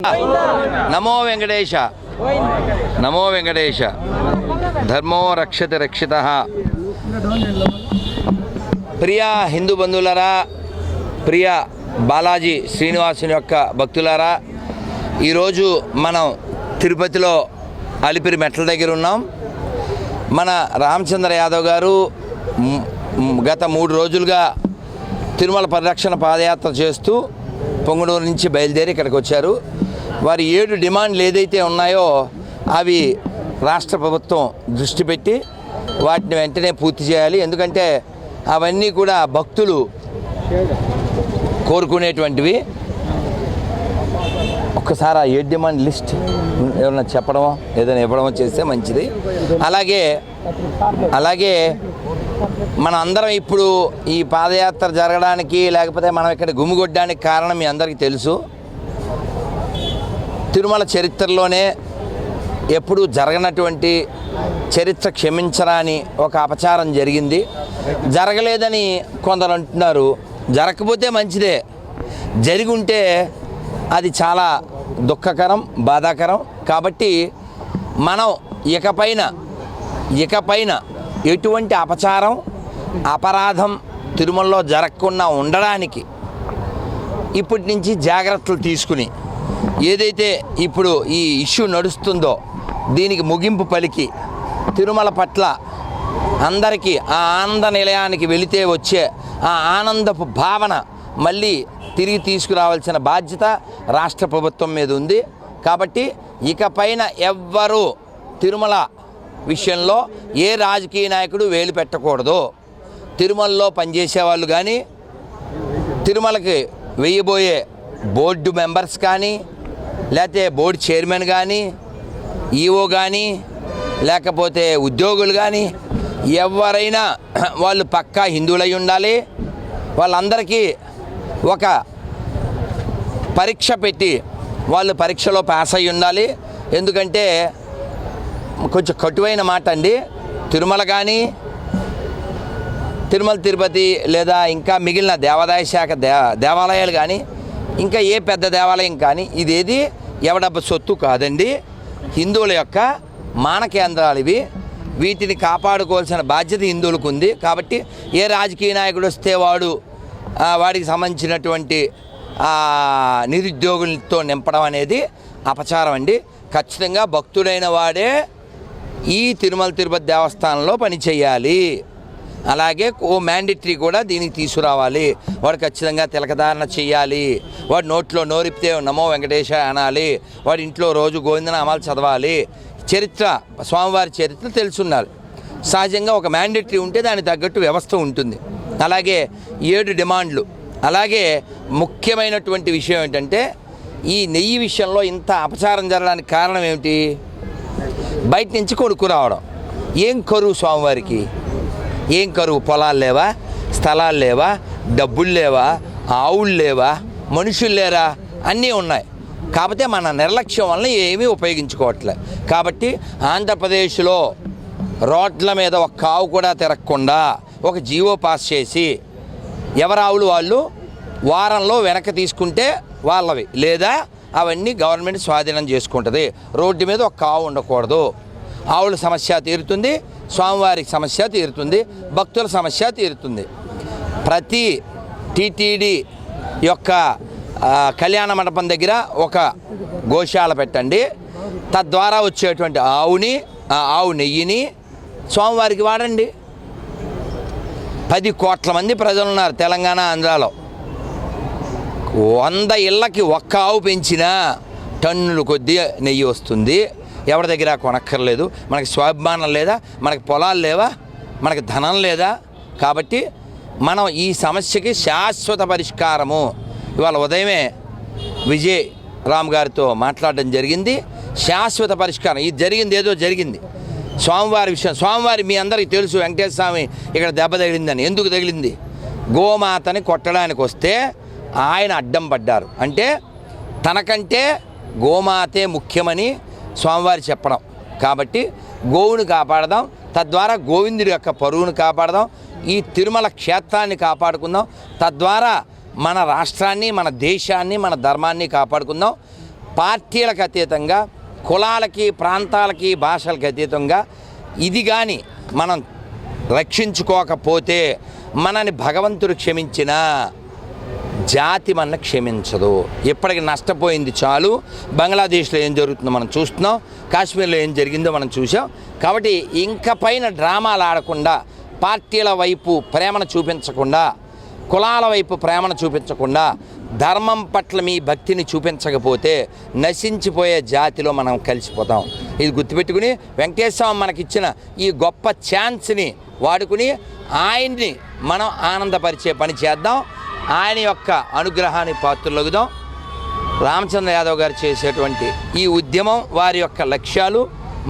నమో వెంకటేశ నమో వెంకటేశ ధర్మో రక్షతి రక్షితః. ప్రియ హిందూ బంధువులారా, ప్రియ బాలాజీ శ్రీనివాసుని యొక్క భక్తులారా, ఈరోజు మనం తిరుపతిలో అలిపిరి మెట్ల దగ్గర ఉన్నాం. మన రామచంద్ర యాదవ్ గారు గత 3 రోజులుగా తిరుమల పరిరక్షణ పాదయాత్ర చేస్తూ పొంగనూరు నుంచి బయలుదేరి ఇక్కడికి వచ్చారు. వారి 7 డిమాండ్లు ఏదైతే ఉన్నాయో అవి రాష్ట్ర ప్రభుత్వం దృష్టి పెట్టి వాటిని వెంటనే పూర్తి చేయాలి. ఎందుకంటే అవన్నీ కూడా భక్తులు కోరుకునేటువంటివి. ఒక్కసారి ఆ 7 డిమాండ్ లిస్ట్ ఏమన్నా చెప్పడమో ఏదైనా ఇవ్వడమో చేస్తే మంచిది. అలాగే మనం అందరం ఇప్పుడు ఈ పాదయాత్ర జరగడానికి లేకపోతే మనం ఇక్కడ గుమిగొట్టడానికి కారణం మీ అందరికీ తెలుసు. తిరుమల చరిత్రలోనే ఎప్పుడూ జరగనటువంటి చరిత్ర క్షమించరాని ఒక అపచారం జరిగింది. జరగలేదని కొందరు అంటున్నారు. జరగకపోతే మంచిదే, జరిగి ఉంటే అది చాలా దుఃఖకరం, బాధాకరం. కాబట్టి మనం ఇకపైన ఎటువంటి అపచారం, అపరాధం తిరుమలలో జరగకుండా ఉండడానికి ఇప్పటి నుంచి జాగ్రత్తలు తీసుకుని ఏదైతే ఇప్పుడు ఈ ఇష్యూ నడుస్తుందో దీనికి ముగింపు పలికి తిరుమల పట్ల అందరికీ ఆ ఆనంద నిలయానికి వెళితే వచ్చే ఆ ఆనందపు భావన మళ్ళీ తిరిగి తీసుకురావాల్సిన బాధ్యత రాష్ట్ర ప్రభుత్వం మీద ఉంది. కాబట్టి ఇకపైన ఎవ్వరూ తిరుమల విషయంలో ఏ రాజకీయ నాయకుడు వేలు పెట్టకూడదు. తిరుమలలో పనిచేసేవాళ్ళు కానీ, తిరుమలకి వేయబోయే బోర్డు మెంబర్స్ కానీ, లేకపోతే బోర్డు చైర్మన్ కానీ, ఈఓ కానీ, లేకపోతే ఉద్యోగులు కానీ ఎవరైనా వాళ్ళు పక్కా హిందువులై ఉండాలి. వాళ్ళందరికీ ఒక పరీక్ష పెట్టి వాళ్ళు పరీక్షలో పాస్ అయి ఉండాలి. ఎందుకంటే కొంచెం కటువైన మాట అండి, తిరుమల కానీ, తిరుమల తిరుపతి లేదా ఇంకా మిగిలిన దేవాదాయ శాఖ దేవాలయాలు కానీ, ఇంకా ఏ పెద్ద దేవాలయం కానీ ఇదేది ఎవడబ్బ సొత్తు కాదండి. హిందువుల యొక్క మాన కేంద్రాలు ఇవి. వీటిని కాపాడుకోవాల్సిన బాధ్యత హిందువులకు ఉంది. కాబట్టి ఏ రాజకీయ నాయకుడు వస్తే వాడికి సంబంధించినటువంటి నిరుద్యోగులతో నింపడం అనేది అపచారం అండి. ఖచ్చితంగా భక్తుడైన వాడే ఈ తిరుమల తిరుపతి దేవస్థానంలో పనిచేయాలి. అలాగే మ్యాండేటరీ కూడా దీనికి తీసుకురావాలి. వాడు ఖచ్చితంగా తిలకధారణ చేయాలి. వాడు నోట్లో నోరిపితే నమో వెంకటేశ అనాలి. వాడి ఇంట్లో రోజు గోవిందనామాలు చదవాలి. చరిత్ర, స్వామివారి చరిత్ర తెలుసున్నారు. సహజంగా ఒక మ్యాండేటరీ ఉంటే దానికి తగ్గట్టు వ్యవస్థ ఉంటుంది. అలాగే 7 డిమాండ్లు. అలాగే ముఖ్యమైనటువంటి విషయం ఏంటంటే ఈ నెయ్యి విషయంలో ఇంత అపచారం జరగడానికి కారణం ఏమిటి? బయట నుంచి కొడుకు రావడం. ఏం కరువు స్వామివారికి? ఏం కరువు? పొలాలు లేవా, స్థలాలు లేవా, డబ్బులు లేవా, ఆవులు లేవా, మనుషులు లేరా? అన్నీ ఉన్నాయి. కాకపోతే మన నిర్లక్ష్యం వల్ల ఏమీ ఉపయోగించుకోవట్లే. కాబట్టి ఆంధ్రప్రదేశ్లో రోడ్ల మీద ఒక్క ఆవు కూడా తిరగకుండా ఒక జీవో పాస్ చేసి ఎవరి ఆవులు వాళ్ళు వారంలో వెనక్కి తీసుకుంటే వాళ్ళవి, లేదా అవన్నీ గవర్నమెంట్ స్వాధీనం చేసుకుంటుంది. రోడ్డు మీద ఒక్క ఆవు ఉండకూడదు. ఆవుల సమస్య తీరుతుంది, స్వామివారి సమస్య తీరుతుంది, భక్తుల సమస్య తీరుతుంది. ప్రతి టీటీడీ యొక్క కళ్యాణ మండపం దగ్గర ఒక గోశాల పెట్టండి. తద్వారా వచ్చేటువంటి ఆవు నెయ్యిని స్వామివారికి వాడండి. 10 కోట్ల మంది ప్రజలు ఉన్నారు తెలంగాణ, ఆంధ్రాలో. 100 ఇళ్ళకి ఒక్క ఆవు పెంచినా టన్నుల కొద్దీ నెయ్యి వస్తుంది. ఎవరి దగ్గర కొనక్కర్లేదు. మనకి స్వాభిమానం లేదా? మనకి పొలాలు లేవా? మనకి ధనం లేదా? కాబట్టి మనం ఈ సమస్యకి శాశ్వత పరిష్కారము ఇవాళ ఉదయమే విజయ్ రామ్ గారితో మాట్లాడడం జరిగింది. శాశ్వత పరిష్కారం ఇది జరిగింది, ఏదో జరిగింది. స్వామివారి విషయం, స్వామివారి మీ అందరికీ తెలుసు, వెంకటేశ్వర స్వామి ఇక్కడ దెబ్బ తగిలిందని. ఎందుకు తగిలింది? గోమాతని కొట్టడానికి వస్తే ఆయన అడ్డం పడ్డారు. అంటే తనకంటే గోమాతే ముఖ్యమని స్వామివారి చెప్పడం. కాబట్టి గోవును కాపాడదాం, తద్వారా గోవిందుడి యొక్క పరువును కాపాడదాం, ఈ తిరుమల క్షేత్రాన్ని కాపాడుకుందాం, తద్వారా మన రాష్ట్రాన్ని, మన దేశాన్ని, మన ధర్మాన్ని కాపాడుకుందాం. పార్టీలకు అతీతంగా, కులాలకి, ప్రాంతాలకి, భాషలకు అతీతంగా ఇది కానీ మనం రక్షించుకోకపోతే మనని భగవంతుడు క్షమించినా జాతి మన క్షమించదు. ఇప్పటికి నష్టపోయింది చాలు. బంగ్లాదేశ్లో ఏం జరుగుతుందో మనం చూస్తున్నాం, కాశ్మీర్లో ఏం జరిగిందో మనం చూసాం. కాబట్టి ఇంక పైన డ్రామాలు ఆడకుండా, పార్టీల వైపు ప్రేమను చూపించకుండా, కులాల వైపు ప్రేమను చూపించకుండా, ధర్మం పట్ల మీ భక్తిని చూపించకపోతే నశించిపోయే జాతిలో మనం కలిసిపోతాం. ఇది గుర్తుపెట్టుకుని వెంకటేశ్వర మనకిచ్చిన ఈ గొప్ప ఛాన్స్ని వాడుకుని ఆయన్ని మనం ఆనందపరిచే పని చేద్దాం. ఆయన యొక్క అనుగ్రహాన్ని పాత్రలగుదాం. రామచంద్ర యాదవ్ గారు చేసేటువంటి ఈ ఉద్యమం, వారి యొక్క లక్ష్యాలు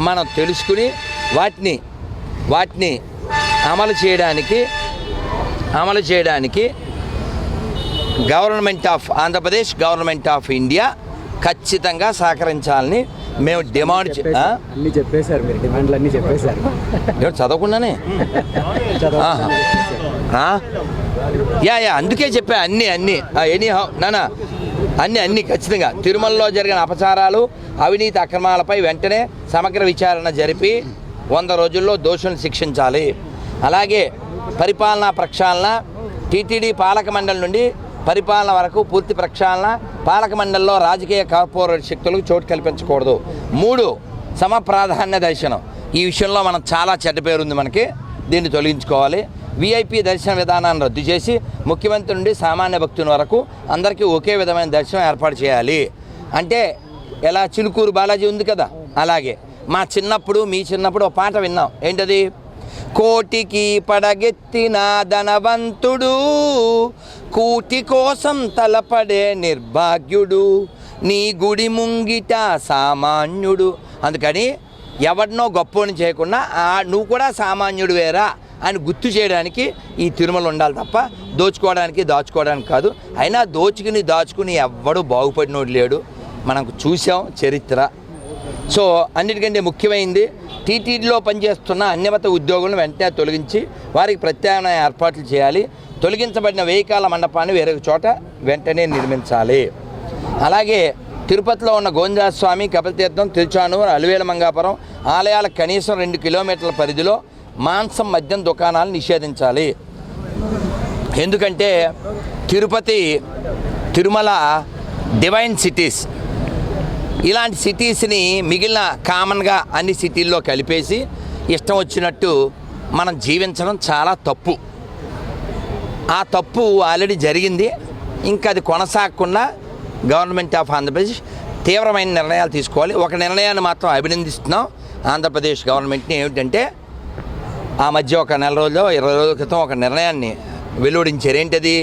మనం తెలుసుకుని వాటిని అమలు చేయడానికి government of Andhra Pradesh, government of India ఖచ్చితంగా సహకరించాలని మేము డిమాండ్ అన్నీ చెప్పేశారు. మీరు డిమాండ్లు అన్నీ చెప్పేశారు. చదవకుండానే అందుకే చెప్పా అన్నీ ఎనీహౌ నానా అన్నీ ఖచ్చితంగా తిరుమలలో జరిగిన అపచారాలు, అవినీతి అక్రమాలపై వెంటనే సమగ్ర విచారణ జరిపి 100 రోజుల్లో దోషులను శిక్షించాలి. అలాగే పరిపాలనా ప్రక్షాళన, టీటీడీ పాలక మండలి నుండి పరిపాలన వరకు పూర్తి ప్రక్షాళన, పాలక మండలిలో రాజకీయ కార్పొరేట్ శక్తులకు చోటు కల్పించకూడదు. 3 సమప్రాధాన్య దర్శనం. ఈ విషయంలో మనం చాలా చెడ్డ పేరుంది మనకి, దీన్ని తొలగించుకోవాలి. విఐపి దర్శన విధానాన్ని రద్దు చేసి ముఖ్యమంత్రి నుండి సామాన్య భక్తుని వరకు అందరికీ ఒకే విధమైన దర్శనం ఏర్పాటు చేయాలి. అంటే ఎలా చిలుకూరు బాలాజీ ఉంది కదా, అలాగే మా చిన్నప్పుడు, మీ చిన్నప్పుడు ఒక పాట విన్నాం. ఏంటది? కోటికి పడగెత్తిన ధనవంతుడు, కూటి కోసం తలపడే నిర్భాగ్యుడు, నీ గుడి ముంగిట సామాన్యుడు. అందుకని ఎవరినో గొప్పని చేయకుండా నువ్వు కూడా సామాన్యుడు వేరా అని గుర్తు చేయడానికి ఈ తిరుమల ఉండాలి తప్ప దోచుకోవడానికి, దాచుకోవడానికి కాదు. అయినా దాచుకుని ఎవ్వడూ బాగుపడినోడు లేడు. మనం చూసాం చరిత్ర. సో అన్నిటికంటే ముఖ్యమైనది టీటీడీలో పనిచేస్తున్న అన్యమత ఉద్యోగులను వెంటనే తొలగించి వారికి ప్రత్యామ్నాయ ఏర్పాట్లు చేయాలి. తొలగించబడిన వెయ్యికాల మండపాన్ని వేరొక చోట వెంటనే నిర్మించాలి. అలాగే తిరుపతిలో ఉన్న గోవిందస్వామి, కపిలతీర్థం, తిరుచానూరు, అలివేల మంగాపురం ఆలయాలకు కనీసం 2 కిలోమీటర్ల పరిధిలో మాంసం, మద్యం దుకాణాలు నిషేధించాలి. ఎందుకంటే తిరుమల డివైన్ సిటీస్, ఇలాంటి సిటీస్ని మిగిలిన కామన్గా అన్ని సిటీల్లో కలిపేసి ఇష్టం వచ్చినట్టు మనం జీవించడం చాలా తప్పు. ఆ తప్పు ఆల్రెడీ జరిగింది. ఇంకా అది కొనసాగకుండా గవర్నమెంట్ ఆఫ్ ఆంధ్రప్రదేశ్ తీవ్రమైన నిర్ణయాలు తీసుకోవాలి. ఒక నిర్ణయాన్ని మాత్రం అభినందిస్తున్నాం ఆంధ్రప్రదేశ్ గవర్నమెంట్ని. ఏమిటంటే ఆ మధ్య ఒక 4 రోజులు 20 రోజుల క్రితం ఒక నిర్ణయాన్ని వెలువడించారు. ఏంటది?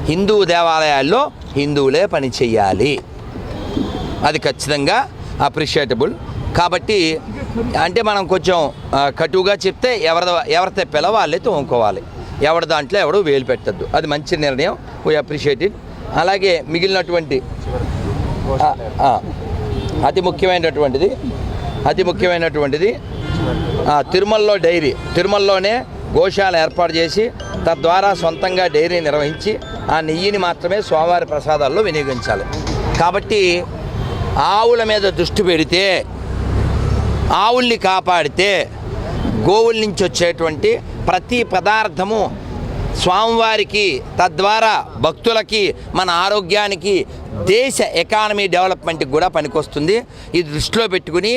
హిందూ దేవాలయాల్లో హిందువులే పని చేయాలి. అది ఖచ్చితంగా అప్రిషియేటబుల్. కాబట్టి అంటే మనం కొంచెం కటువుగా చెప్తే ఎవరి తెప్పేలా వాళ్ళే తోముకోవాలి. ఎవరి దాంట్లో ఎవడు వేలు పెట్టద్దు. అది మంచి నిర్ణయం, వీ అప్రిషియేట్ ఇట్. అలాగే మిగిలినటువంటి అతి ముఖ్యమైనటువంటిది తిరుమలలోనే గోశాల ఏర్పాటు చేసి తద్వారా సొంతంగా డైరీ నిర్వహించి ఆ నెయ్యిని మాత్రమే స్వామివారి ప్రసాదాల్లో వినియోగించాలి. కాబట్టి ఆవుల మీద దృష్టి పెడితే, ఆవుల్ని కాపాడితే గోవుల నుంచి వచ్చేటువంటి ప్రతి పదార్థము స్వామివారికి, తద్వారా భక్తులకి, మన ఆరోగ్యానికి, దేశ ఎకానమీ డెవలప్మెంట్కి కూడా పనికొస్తుంది. ఇది దృష్టిలో పెట్టుకుని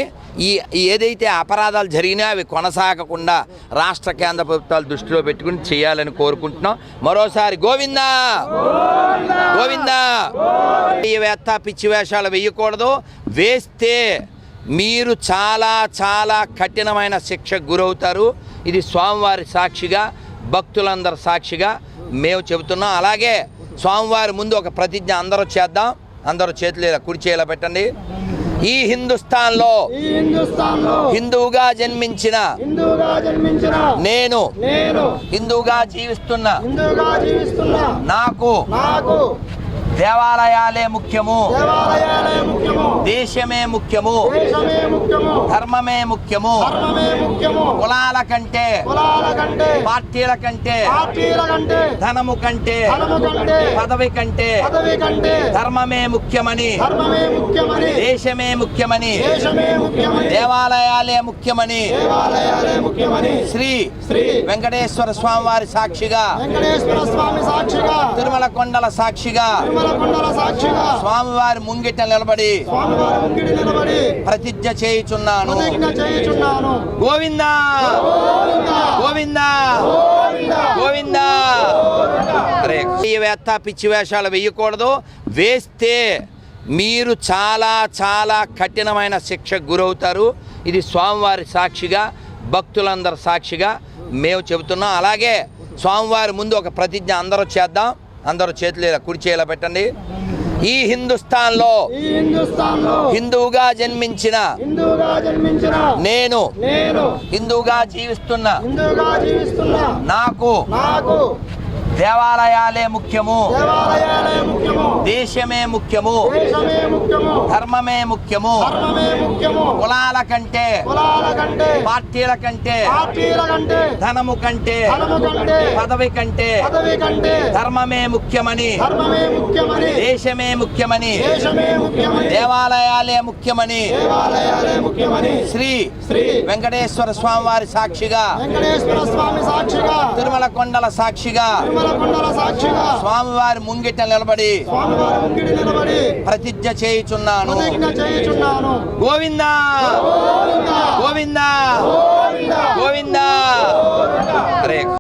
ఏదైతే అపరాధాలు జరిగినా అవి కొనసాగకుండా రాష్ట్ర కేంద్ర ప్రభుత్వాలు దృష్టిలో పెట్టుకుని చేయాలని కోరుకుంటున్నాం. మరోసారి గోవిందా గోవిందా. పిచ్చి వేషాలు వేయకూడదు. వేస్తే మీరు చాలా చాలా కఠినమైన శిక్షకు గురవుతారు. ఇది స్వామివారి సాక్షిగా, భక్తులందరి సాక్షిగా మేము చెబుతున్నాం. అలాగే స్వామివారి ముందు ఒక ప్రతిజ్ఞ అందరూ చేద్దాం. అందరూ చేతులు కుడి చేలా పెట్టండి. ఈ హిందుస్థాన్లో హిందువుగా జన్మించిన నేను హిందువుగా జీవిస్తున్నా. నాకు దేవాలయాలే ముఖ్యము. దేశమే ముఖ్యము, దేశమే ముఖ్యము, ధర్మమే ముఖ్యము, ధర్మమే ముఖ్యము, కులాల కంటే, కులాల కంటే, పార్టీల కంటే, పార్టీల కంటే, ధనము కంటే, ధనము కంటే, పదవి కంటే పదవి కంటే, ధర్మమే ముఖ్యమని, ధర్మమే ముఖ్యమని, దేశమే ముఖ్యమని, దేశమే ముఖ్యమని, దేవాలయాలే ముఖ్యమని దేవాలయాలే ముఖ్యమని శ్రీ శ్రీ వెంకటేశ్వర స్వామి వారి సాక్షిగా, వెంకటేశ్వర స్వామి సాక్షిగా, తిరుమల కొండల సాక్షిగా, తిరుమల కొండల సాక్షిగా, స్వామివారి ముంగిట నిలబడి స్వామివారి ముంగిడి నిలబడి ప్రతిజ్ఞ చేయుచున్నాను. ప్రతిజ్ఞ చేయుచున్నాను. గోవిందా గోవిందా గోవిందా. అరే వేత్త పిచ్చి వేషాలు వేయకూడదు. వేస్తే మీరు చాలా చాలా కఠినమైన శిక్షకు గురవుతారు. ఇది స్వామివారి సాక్షిగా, భక్తులందరి సాక్షిగా మేము చెబుతున్నాం. అలాగే స్వామివారి ముందు ఒక ప్రతిజ్ఞ అందరూ చేద్దాం. అందరూ చేతులు ఇలా కుడి చేతిలో పెట్టండి. ఈ హిందుస్థాన్లో ఈ హిందుస్థాన్లో హిందువుగా జన్మించిన హిందువుగా జన్మించిన నేను నేను హిందువుగా జీవిస్తున్న హిందువుగా జీవిస్తున్న నాకు నాకు దేవాలయాలే ముఖ్యము, దేవాలయాలే ముఖ్యము, దేశమే ముఖ్యము, దేశమే ముఖ్యము, ధర్మమే ముఖ్యము, ధర్మమే ముఖ్యము, కులాల కంటే, కులాల కంటే, పార్టీల కంటే, పార్టీల కంటే, ధనము కంటే, ధనము కంటే, పదవి కంటే, పదవి కంటే, ధర్మమే ముఖ్యమని, ధర్మమే ముఖ్యమని, దేశమే ముఖ్యమని, దేశమే ముఖ్యమని, దేవాలయాలే ముఖ్యమని దేవాలయాలే ముఖ్యమని శ్రీ శ్రీ వెంకటేశ్వర స్వామి వారి సాక్షిగా, వెంకటేశ్వర స్వామి సాక్షిగా, తిరుమల కొండల సాక్షిగా, తిరుమల కొండల సాక్షిగా, స్వామివారి ముంగిట నిలబడి స్వామివారి ముంగిడి నిలబడి ప్రతిజ్ఞ చేయుచున్నాను. ప్రతిజ్ఞ చేయుచున్నాను. గోవిందా గోవిందా గోవిందా. అరే